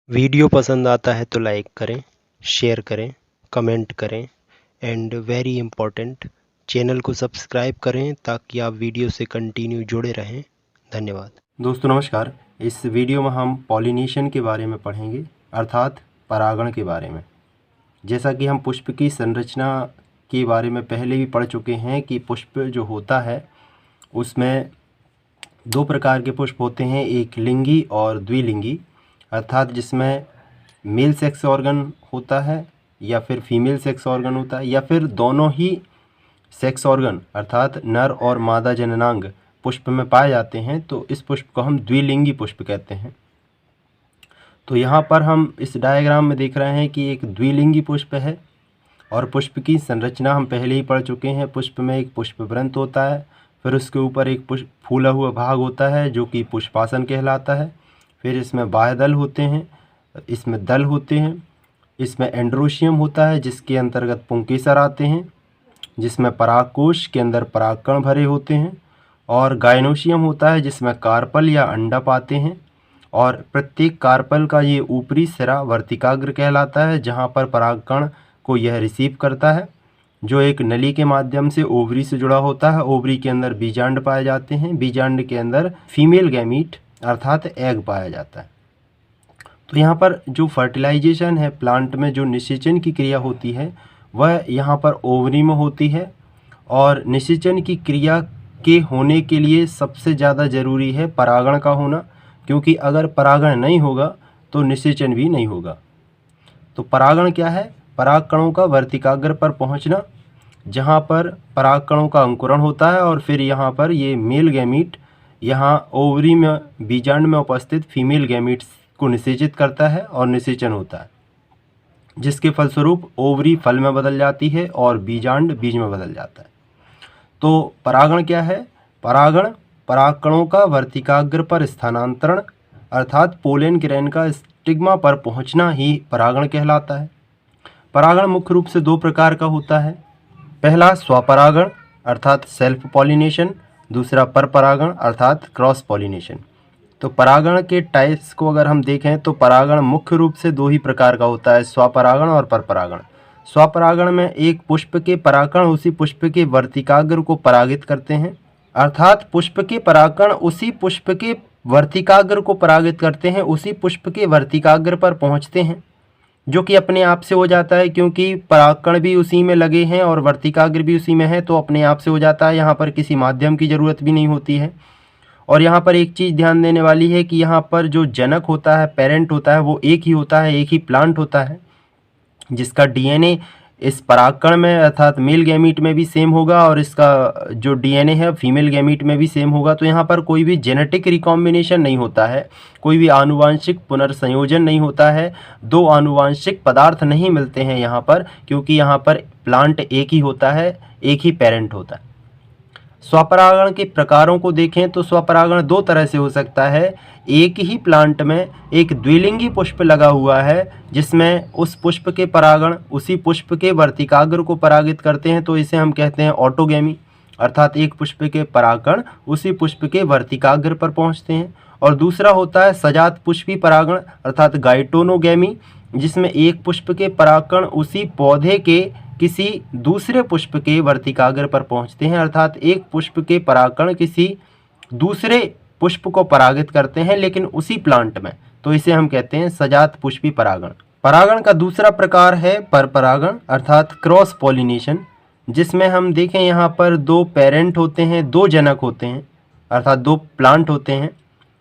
Video पसंद आता है तो लाइक करें, शेयर करें, कमेंट करें एंड वेरी इम्पोर्टेंट चैनल को सब्सक्राइब करें ताकि आप वीडियो से कंटिन्यू जुड़े रहें। धन्यवाद। दोस्तों नमस्कार। इस वीडियो में हम पॉलिनेशन के बारे में पढ़ेंगे, अर्थात परागण के बारे में। जैसा कि हम पुष्प की संरचना के बारे में पहले भी पढ़ चुके हैं कि पुष्प जो होता है उसमें दो प्रकार के पुष्प होते हैं, एक लिंगी और द्विलिंगी, अर्थात जिसमें मेल सेक्स ऑर्गन होता है या फिर फीमेल सेक्स ऑर्गन होता है या फिर दोनों ही सेक्स ऑर्गन अर्थात नर और मादा जननांग पुष्प में पाए जाते हैं, तो इस पुष्प को हम द्विलिंगी पुष्प कहते हैं। तो यहाँ पर हम इस डायग्राम में देख रहे हैं कि एक द्विलिंगी पुष्प है और पुष्प की संरचना हम पहले ही पढ़ चुके हैं। पुष्प में एक पुष्पवृंत होता है, फिर उसके ऊपर एक पुष्प फूला हुआ भाग होता है जो कि पुष्पासन कहलाता है। फिर इसमें बाह्यदल होते हैं, इसमें दल होते हैं, इसमें एंड्रोशियम होता है जिसके अंतर्गत पुंकेसर आते हैं, जिसमें परागकोश के अंदर परागकण भरे होते हैं, और गायनोशियम होता है जिसमें कार्पल या अंडा आते हैं। और प्रत्येक कार्पल का ये ऊपरी सिरा वर्तिकाग्र कहलाता है जहाँ पर परागकण को यह रिसीव करता है, जो एक नली के माध्यम से ओवरी से जुड़ा होता है। ओवरी के अंदर बीजांड पाए जाते हैं, बीजांड के अंदर फीमेल गैमीट अर्थात एग पाया जाता है। तो यहाँ पर जो फर्टिलाइजेशन है प्लांट में, जो निषेचन की क्रिया होती है वह यहाँ पर ओवरी में होती है। और निषेचन की क्रिया के होने के लिए सबसे ज़्यादा ज़रूरी है परागण का होना, क्योंकि अगर परागण नहीं होगा तो निषेचन भी नहीं होगा। तो परागण क्या है? परागकणों का वर्तिकाग्र पर पहुंचना, जहां पर परागकणों का अंकुरण होता है और फिर यहां पर ये मेल गैमीट यहाँ ओवरी में बीजांड में उपस्थित फीमेल गैमीट्स को निषेचित करता है और निषेचन होता है, जिसके फलस्वरूप ओवरी फल में बदल जाती है और बीजांड बीज में बदल जाता है। तो परागण क्या है? परागण परागकणों का वर्तिकाग्र पर स्थानांतरण अर्थात पोलन ग्रेन का स्टिग्मा पर पहुंचना ही परागण कहलाता है। परागण मुख्य रूप से दो प्रकार का होता है। पहला स्वपरागण अर्थात सेल्फ पॉलिनेशन, दूसरा परपरागण अर्थात क्रॉस पॉलिनेशन। तो परागण के टाइप्स को अगर हम देखें तो परागण मुख्य रूप से दो ही प्रकार का होता है, स्वपरागण और परपरागण। स्वपरागण में एक पुष्प के परागकण उसी पुष्प के वर्तिकाग्र को परागित करते हैं, अर्थात पुष्प के परागकण उसी पुष्प के वर्तिकाग्र को परागित करते हैं, उसी पुष्प के वर्तिकाग्र पर पहुंचते हैं, जो कि अपने आप से हो जाता है क्योंकि परागकण भी उसी में लगे हैं और वर्तिकाग्र भी उसी में है, तो अपने आप से हो जाता है। यहाँ पर किसी माध्यम की ज़रूरत भी नहीं होती है। और यहाँ पर एक चीज़ ध्यान देने वाली है कि यहाँ पर जो जनक होता है, पेरेंट होता है, वो एक ही होता है, एक ही प्लांट होता है, जिसका डीएनए इस परागकण में अर्थात मेल गैमीट में भी सेम होगा और इसका जो डीएनए है फीमेल गैमीट में भी सेम होगा। तो यहाँ पर कोई भी जेनेटिक रिकॉम्बिनेशन नहीं होता है, कोई भी आनुवांशिक पुनर्संयोजन नहीं होता है, दो आनुवांशिक पदार्थ नहीं मिलते हैं यहाँ पर, क्योंकि यहाँ पर प्लांट एक ही होता है, एक ही पेरेंट होता है। स्वपरागण के प्रकारों को देखें तो स्वपरागण दो तरह से हो सकता है। एक ही प्लांट में एक द्विलिंगी पुष्प लगा हुआ है जिसमें उस पुष्प के परागण उसी पुष्प के वर्तिकाग्र को परागित करते हैं, तो इसे हम कहते हैं ऑटोगैमी, अर्थात एक पुष्प के परागण उसी पुष्प के वर्तिकाग्र पर पहुंचते हैं। और दूसरा होता है सजात पुष्पी परागण अर्थात गाइटोनोगैमी, जिसमें एक पुष्प के परागकण उसी पौधे के किसी दूसरे पुष्प के वर्तिकाग्र पर पहुंचते हैं, अर्थात एक पुष्प के परागकण किसी दूसरे पुष्प को परागित करते हैं लेकिन उसी प्लांट में, तो इसे हम कहते हैं सजात पुष्पी परागण। परागण का दूसरा प्रकार है परपरागण अर्थात क्रॉस पॉलिनेशन, जिसमें हम देखें यहाँ पर दो पेरेंट होते हैं, दो जनक होते हैं, अर्थात दो प्लांट होते हैं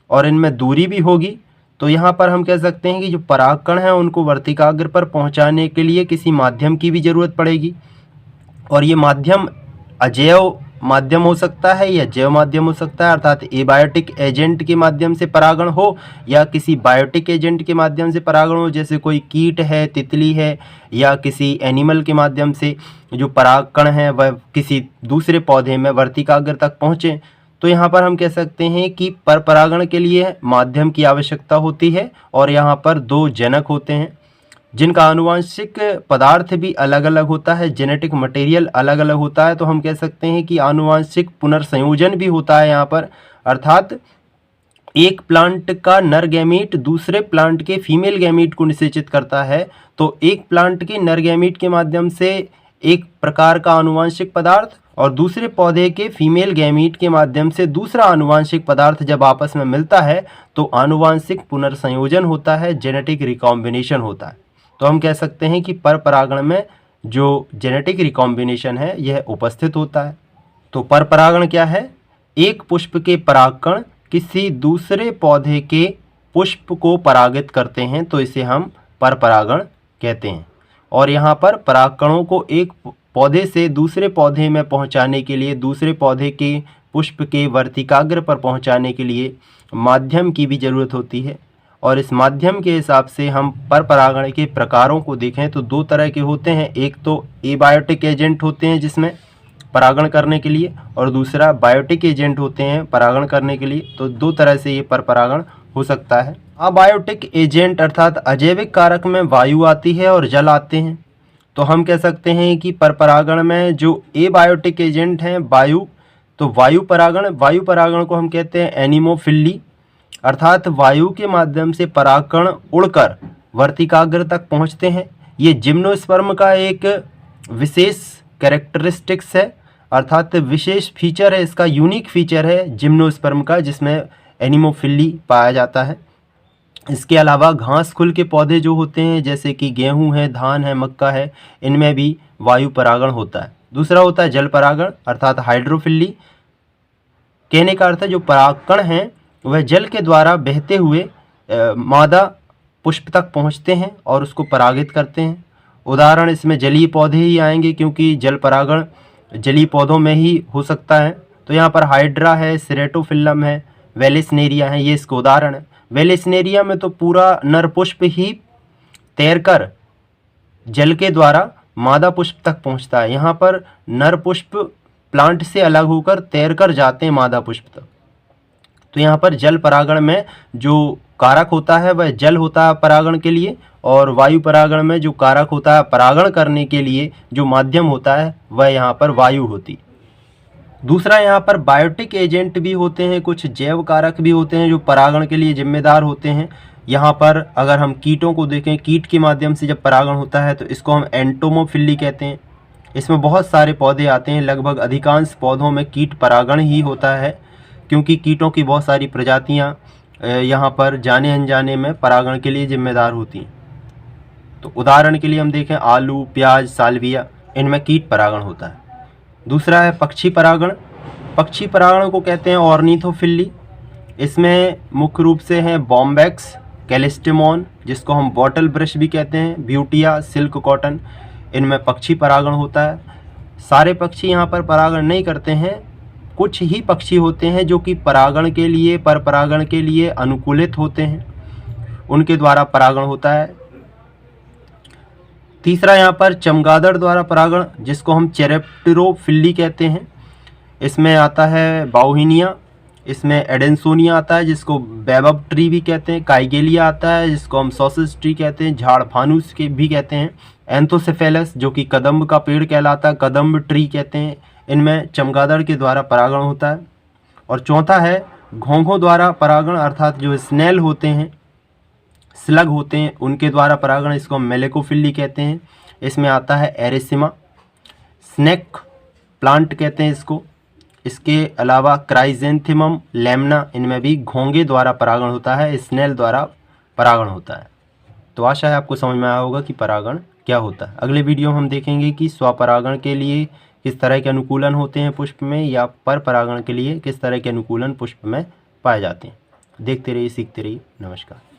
और इनमें दूरी भी होगी। तो यहाँ पर हम कह सकते हैं कि जो परागकण हैं उनको वर्तिकाग्र पर पहुँचाने के लिए किसी माध्यम की भी ज़रूरत पड़ेगी, और ये माध्यम अजैव माध्यम हो सकता है या जैव माध्यम हो सकता है, अर्थात एबायोटिक एजेंट के माध्यम से परागण हो या किसी बायोटिक एजेंट के माध्यम से परागण हो, जैसे कोई कीट है, तितली है, या किसी एनिमल के माध्यम से जो परागकण हैं वह किसी दूसरे पौधे में वर्तिकाग्र तक पहुँचे। तो यहाँ पर हम कह सकते हैं कि परपरागण के लिए माध्यम की आवश्यकता होती है और यहाँ पर दो जनक होते हैं जिनका आनुवांशिक पदार्थ भी अलग अलग होता है, जेनेटिक मटेरियल अलग अलग होता है। तो हम कह सकते हैं कि आनुवांशिक पुनर्संयोजन भी होता है यहाँ पर, अर्थात एक प्लांट का नर गैमीट दूसरे प्लांट के फीमेल गैमीट को निषेचित करता है, तो एक प्लांट के नर गैमीट के माध्यम से एक प्रकार का आनुवांशिक पदार्थ और दूसरे पौधे के फीमेल गैमीट के माध्यम से दूसरा आनुवांशिक पदार्थ जब आपस में मिलता है तो आनुवांशिक पुनर्संयोजन होता है, जेनेटिक रिकॉम्बिनेशन होता है। तो हम कह सकते हैं कि पर परागण में जो जेनेटिक रिकॉम्बिनेशन है यह उपस्थित होता है। तो पर परागण क्या है? एक पुष्प के परागकण किसी दूसरे पौधे के पुष्प को परागित करते हैं तो इसे हम पर परागण कहते हैं। और यहाँ पर परागकणों को एक पौधे से दूसरे पौधे में पहुँचाने के लिए, दूसरे पौधे के पुष्प के वर्तिकाग्र पर पहुँचाने के लिए माध्यम की भी ज़रूरत होती है। और इस माध्यम के हिसाब से हम पर परागण के प्रकारों को देखें तो दो तरह के होते हैं। एक तो एबायोटिक एजेंट होते हैं जिसमें परागण करने के लिए, और दूसरा बायोटिक एजेंट होते हैं परागण करने के लिए। तो दो तरह से ये पर परागण हो सकता है। अबायोटिक एजेंट अर्थात अजैविक कारक में वायु आती है और जल आते हैं, तो हम कह सकते हैं कि पर परागण में जो एबायोटिक एजेंट हैं वायु, तो वायु परागण को हम कहते हैं एनिमोफिली, अर्थात वायु के माध्यम से परागकण उड़कर वर्तिकाग्र तक पहुंचते हैं। ये जिम्नोस्पर्म का एक विशेष कैरेक्टरिस्टिक्स है, अर्थात विशेष फीचर है, इसका यूनिक फीचर है जिम्नोस्पर्म का, जिसमें एनिमोफिली पाया जाता है। इसके अलावा घास कुल के पौधे जो होते हैं जैसे कि गेहूं है, धान है, मक्का है, इनमें भी वायु परागण होता है। दूसरा होता है जल परागण अर्थात हाइड्रोफिली। कहने का अर्थ है जो परागकण हैं वह जल के द्वारा बहते हुए मादा पुष्प तक पहुंचते हैं और उसको परागित करते हैं। उदाहरण इसमें जलीय पौधे ही आएंगे क्योंकि जल परागण जलीय पौधों में ही हो सकता है। तो यहाँ पर हाइड्रा है, सेरेटोफिल्लम है, वेलेस्नेरिया है, ये इसके उदाहरण है। वेलेस्नेरिया में तो पूरा नर पुष्प ही तैरकर जल के द्वारा मादा पुष्प तक पहुँचता है। यहाँ पर नर पुष्प प्लांट से अलग होकर तैरकर जाते हैं मादा पुष्प तक। तो यहाँ पर जल परागण में जो कारक होता है वह जल होता है परागण के लिए, और वायु परागण में जो कारक होता है परागण करने के लिए जो माध्यम होता है वह यहाँ पर वायु होती। दूसरा यहाँ पर बायोटिक एजेंट भी होते हैं, कुछ जैव कारक भी होते हैं जो परागण के लिए जिम्मेदार होते हैं। यहाँ पर अगर हम कीटों को देखें, कीट के माध्यम से जब परागण होता है तो इसको हम एंटोमोफिली कहते हैं। इसमें बहुत सारे पौधे आते हैं, लगभग अधिकांश पौधों में कीट परागण ही होता है क्योंकि कीटों की बहुत सारी प्रजातियाँ यहाँ पर जाने अनजाने में परागण के लिए जिम्मेदार होती हैं। तो उदाहरण के लिए हम देखें आलू, प्याज, साल्विया, इनमें कीट परागण होता है। दूसरा है पक्षी परागण। पक्षी परागण को कहते हैं ऑर्निथोफिली। इसमें मुख्य रूप से हैं बॉम्बैक्स, कैलिस्टेमॉन जिसको हम बॉटल ब्रश भी कहते हैं, ब्यूटिया, सिल्क कॉटन, इनमें पक्षी परागण होता है। सारे पक्षी यहाँ पर परागण नहीं करते हैं, कुछ ही पक्षी होते हैं जो कि परागण के लिए, पर परागण के लिए अनुकूलित होते हैं, उनके द्वारा परागण होता है। तीसरा यहाँ पर चमगादड़ द्वारा परागण जिसको हम चेरेप्टेरोफिली कहते हैं। इसमें आता है बाउहिनिया, इसमें एडेंसोनिया आता है जिसको बैबब ट्री भी कहते हैं, काइगेलिया आता है जिसको हम सॉसेज ट्री कहते हैं, झाड़ फानूस के भी कहते हैं, एंथोसेफेलस जो कि कदम्ब का पेड़ कहलाता है, कदम्ब ट्री कहते हैं, इनमें चमगादड़ के द्वारा परागण होता है। और चौथा है घोंघों द्वारा परागण अर्थात जो स्नेल होते हैं, स्लग होते हैं, उनके द्वारा परागण, इसको हम मेलेकोफिली कहते हैं। इसमें आता है एरिसिमा, स्नेक प्लांट कहते हैं इसको। इसके अलावा क्राइजेंथिमम, लेमना, इनमें भी घोंघे द्वारा परागण होता है, स्नेल द्वारा परागण होता है। तो आशा है आपको समझ में आया होगा कि परागण क्या होता है। अगले वीडियो में हम देखेंगे कि स्वपरागण के लिए किस तरह के अनुकूलन होते हैं पुष्प में, या पर परागण के लिए किस तरह के अनुकूलन पुष्प में पाए जाते हैं। देखते रहिए, सीखते रहिए। नमस्कार।